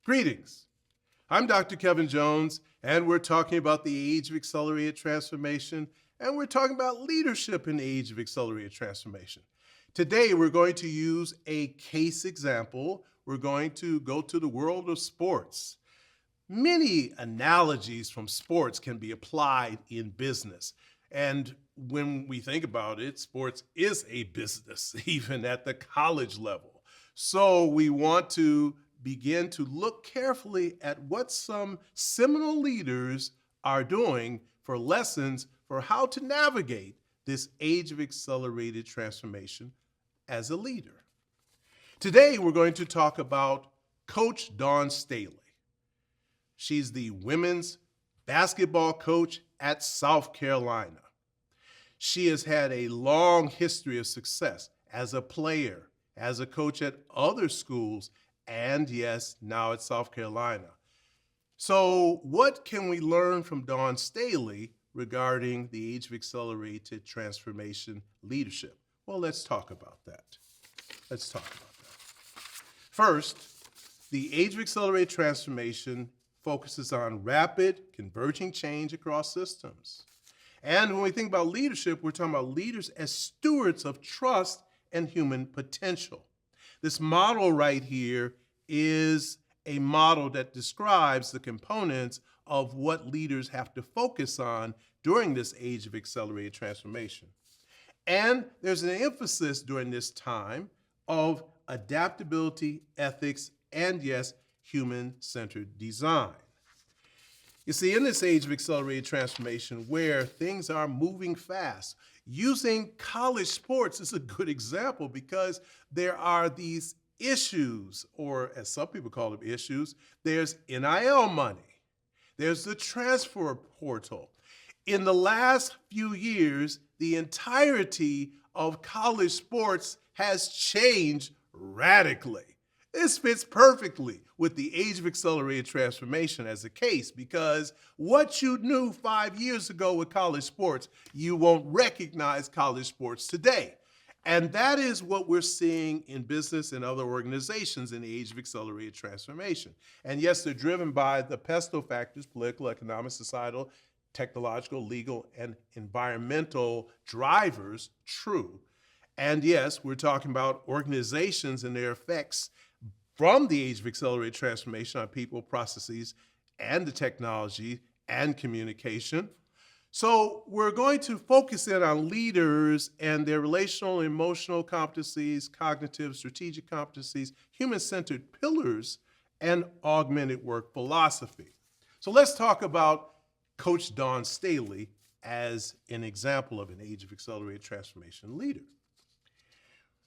Greetings. I'm Dr. Kevin Jones, and we're talking about the age of accelerated transformation, and we're talking about leadership in the age of accelerated transformation. Today, we're going to use a case example. We're going to go to the world of sports. Many analogies from sports can be applied in business. And when we think about it, sports is a business, even at the college level. So we want to begin to look carefully at what some seminal leaders are doing for lessons for how to navigate this age of accelerated transformation as a leader. Today, we're going to talk about Coach Dawn Staley. She's the women's basketball coach at South Carolina. She has had a long history of success as a player, as a coach at other schools, and yes, now at South Carolina. So what can we learn from Dawn Staley regarding the age of accelerated transformation leadership? Well, let's talk about that. First, the age of accelerated transformation focuses on rapid, converging change across systems. And when we think about leadership, we're talking about leaders as stewards of trust and human potential. This model right here is a model that describes the components of what leaders have to focus on during this age of accelerated transformation. And there's an emphasis during this time of adaptability, ethics, and yes, human-centered design. You see, in this age of accelerated transformation where things are moving fast, using college sports is a good example because there are these issues, or as some people call them issues, there's NIL money, there's the transfer portal. In the last few years, the entirety of college sports has changed radically. This fits perfectly with the age of accelerated transformation as a case because what you knew 5 years ago with college sports, you won't recognize college sports today. And that is what we're seeing in business and other organizations in the age of accelerated transformation. And yes, they're driven by the pesto factors, political, economic, societal, technological, legal, and environmental drivers, true. And yes, we're talking about organizations and their effects from the age of accelerated transformation on people, processes, and the technology and communication. So we're going to focus in on leaders and their relational and emotional competencies, cognitive, strategic competencies, human-centered pillars, and augmented work philosophy. So let's talk about Coach Dawn Staley as an example of an age of accelerated transformation leader.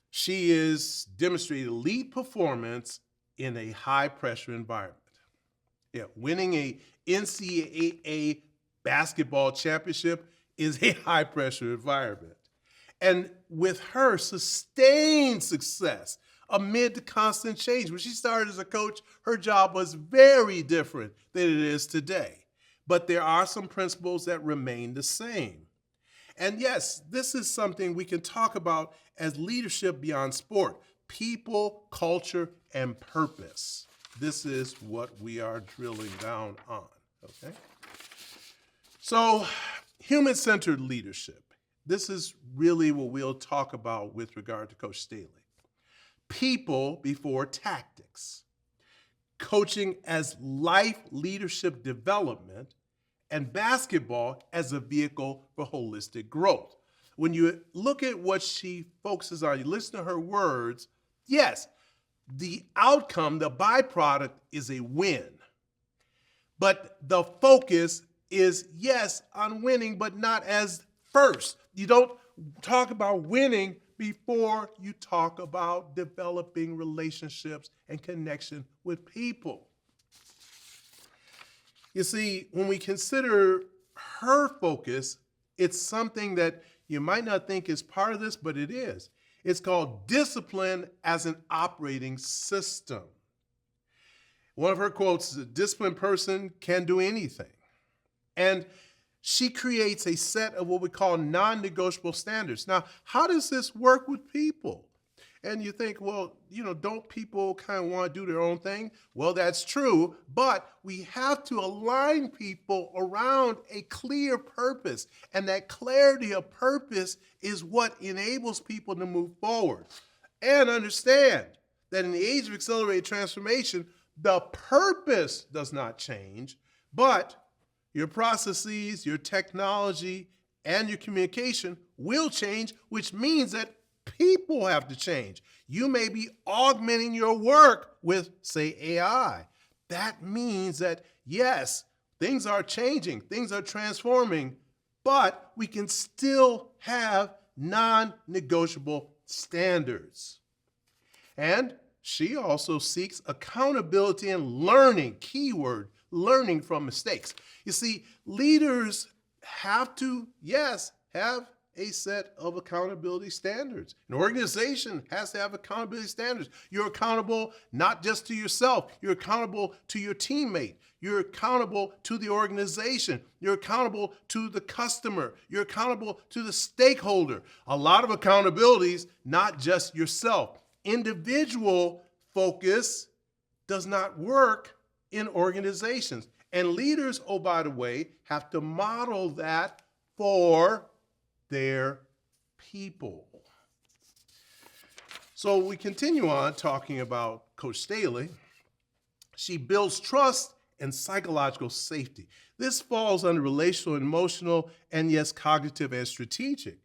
She is demonstrated elite performance in a high-pressure environment. Winning a NCAA basketball championship is a high-pressure environment. And with her sustained success amid the constant change, when she started as a coach, her job was very different than it is today. But there are some principles that remain the same. And yes, this is something we can talk about as leadership beyond sport, people, culture, and purpose. This is what we are drilling down on, okay? So, human-centered leadership. This is really what we'll talk about with regard to Coach Staley. People before tactics. Coaching as life leadership development, and basketball as a vehicle for holistic growth. When you look at what she focuses on, you listen to her words, yes, the outcome, the byproduct is a win. But the focus is, yes, on winning, but not as first. You don't talk about winning before you talk about developing relationships and connection with people. You see, when we consider her focus, it's something that you might not think is part of this, but it is. It's called discipline as an operating system. One of her quotes is, a disciplined person can do anything. And she creates a set of what we call non-negotiable standards. Now, how does this work with people? And you think, well, don't people kind of want to do their own thing? Well, that's true, but we have to align people around a clear purpose. And that clarity of purpose is what enables people to move forward. And understand that in the age of accelerated transformation, the purpose does not change, but your processes, your technology, and your communication will change, which means that people have to change. You may be augmenting your work with, say, AI. That means that, yes, things are changing, things are transforming, but we can still have non-negotiable standards. And she also seeks accountability and learning, keyword, learning from mistakes. You see, leaders have to, yes, have a set of accountability standards. An organization has to have accountability standards. You're accountable not just to yourself, you're accountable to your teammate, you're accountable to the organization, you're accountable to the customer, you're accountable to the stakeholder. A lot of accountabilities, not just yourself. Individual focus does not work in organizations. And leaders, oh, by the way, have to model that for their people. So we continue on talking about Coach Staley. She builds trust and psychological safety. This falls under relational and emotional, and yes, cognitive and strategic.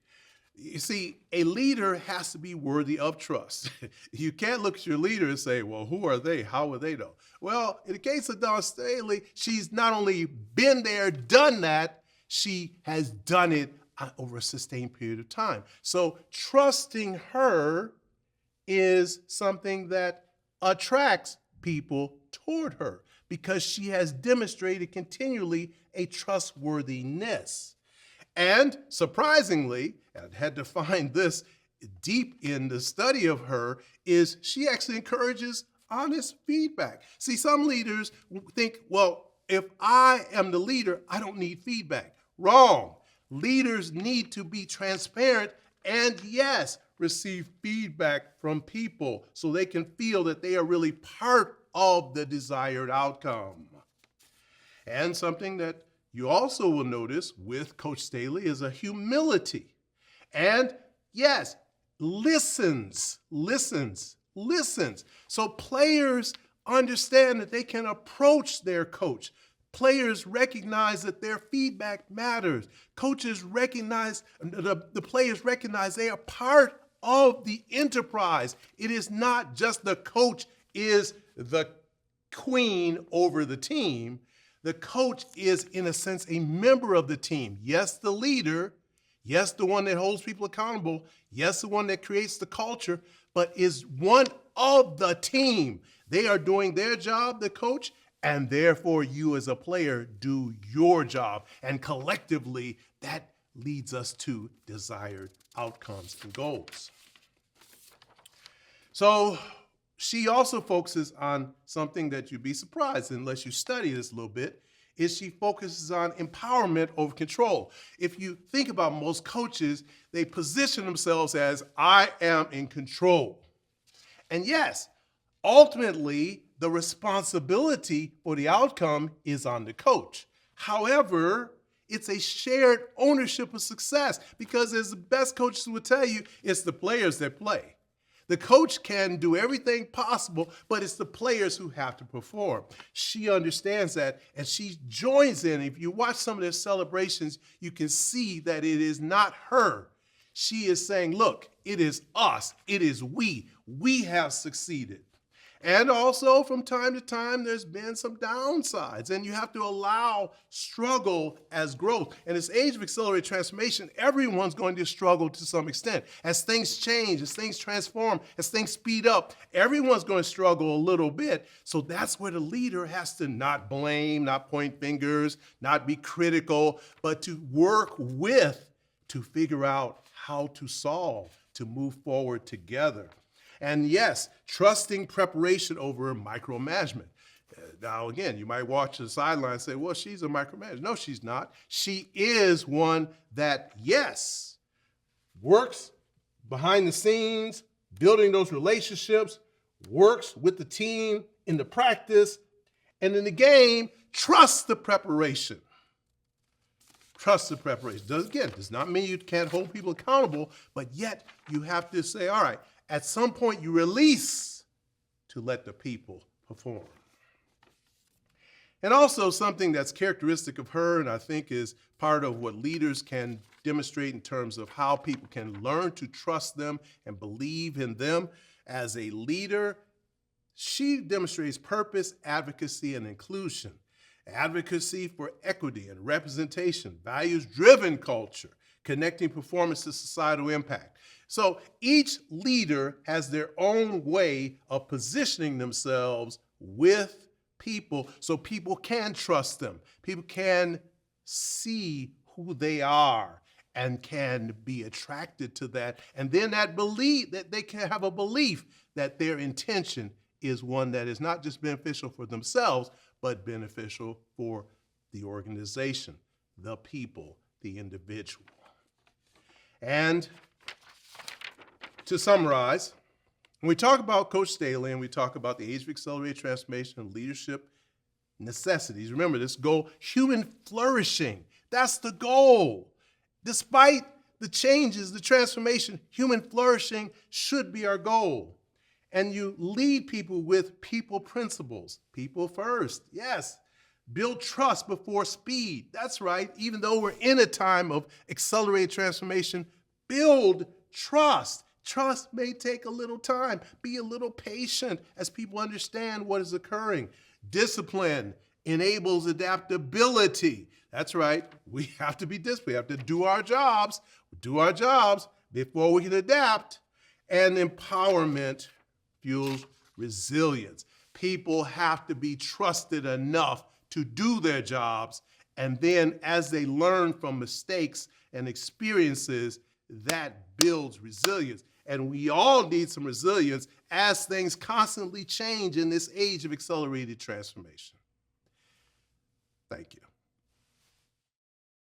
You see, a leader has to be worthy of trust. You can't look at your leader and say, well, who are they? How are they know? Well, in the case of Dawn Staley, she's not only been there, done that, she has done it over a sustained period of time. So trusting her is something that attracts people toward her because she has demonstrated continually a trustworthiness. And surprisingly, I had to find this deep in the study of her, is she actually encourages honest feedback. See, some leaders think, well, if I am the leader, I don't need feedback. Wrong. Leaders need to be transparent and, yes, receive feedback from people so they can feel that they are really part of the desired outcome. And something that you also will notice with Coach Staley is a humility. And yes, listens. So players understand that they can approach their coach. Players recognize that their feedback matters. Coaches recognize, the players recognize they are part of the enterprise. It is not just the coach is the queen over the team. The coach is, in a sense, a member of the team. Yes, the leader. Yes, the one that holds people accountable. Yes, the one that creates the culture, but is one of the team. They are doing their job, the coach, and therefore you as a player do your job. And collectively, that leads us to desired outcomes and goals. So she also focuses on something that you'd be surprised unless you study this a little bit, is she focuses on empowerment over control. If you think about most coaches, they position themselves as, I am in control. And yes, ultimately, the responsibility for the outcome is on the coach. However, it's a shared ownership of success because, as the best coaches would tell you, it's the players that play. The coach can do everything possible, but it's the players who have to perform. She understands that, and she joins in. If you watch some of their celebrations, you can see that it is not her. She is saying, look, it is us. It is we. We have succeeded. And also, from time to time, there's been some downsides, and you have to allow struggle as growth. In this age of accelerated transformation, everyone's going to struggle to some extent. As things change, as things transform, as things speed up, everyone's going to struggle a little bit. So that's where the leader has to not blame, not point fingers, not be critical, but to work with to figure out how to solve, to move forward together. And yes, trusting preparation over micromanagement. Now, again, you might watch the sideline and say, well, she's a micromanager. No, she's not. She is one that, yes, works behind the scenes, building those relationships, works with the team in the practice, and in the game, trust the preparation. Trust the preparation. Does not mean you can't hold people accountable, but yet you have to say, all right, at some point you release to let the people perform. And also something that's characteristic of her, and I think is part of what leaders can demonstrate in terms of how people can learn to trust them and believe in them. As a leader, she demonstrates purpose, advocacy, and inclusion. Advocacy for equity and representation, values-driven culture, connecting performance to societal impact. So each leader has their own way of positioning themselves with people so people can trust them. People can see who they are and can be attracted to that. And then that belief, that they can have a belief that their intention is one that is not just beneficial for themselves, but beneficial for the organization, the people, the individual. And to summarize, when we talk about Coach Staley and we talk about the Age of Accelerated Transformation and leadership necessities, remember this goal, human flourishing. That's the goal. Despite the changes, the transformation, human flourishing should be our goal. And you lead people with people principles. People first, yes. Build trust before speed. That's right. Even though we're in a time of accelerated transformation, build trust. Trust may take a little time. Be a little patient as people understand what is occurring. Discipline enables adaptability. That's right. We have to be disciplined. We have to do our jobs before we can adapt. And empowerment fuels resilience. People have to be trusted enough to do their jobs, and then as they learn from mistakes and experiences, that builds resilience. And we all need some resilience as things constantly change in this age of accelerated transformation. Thank you.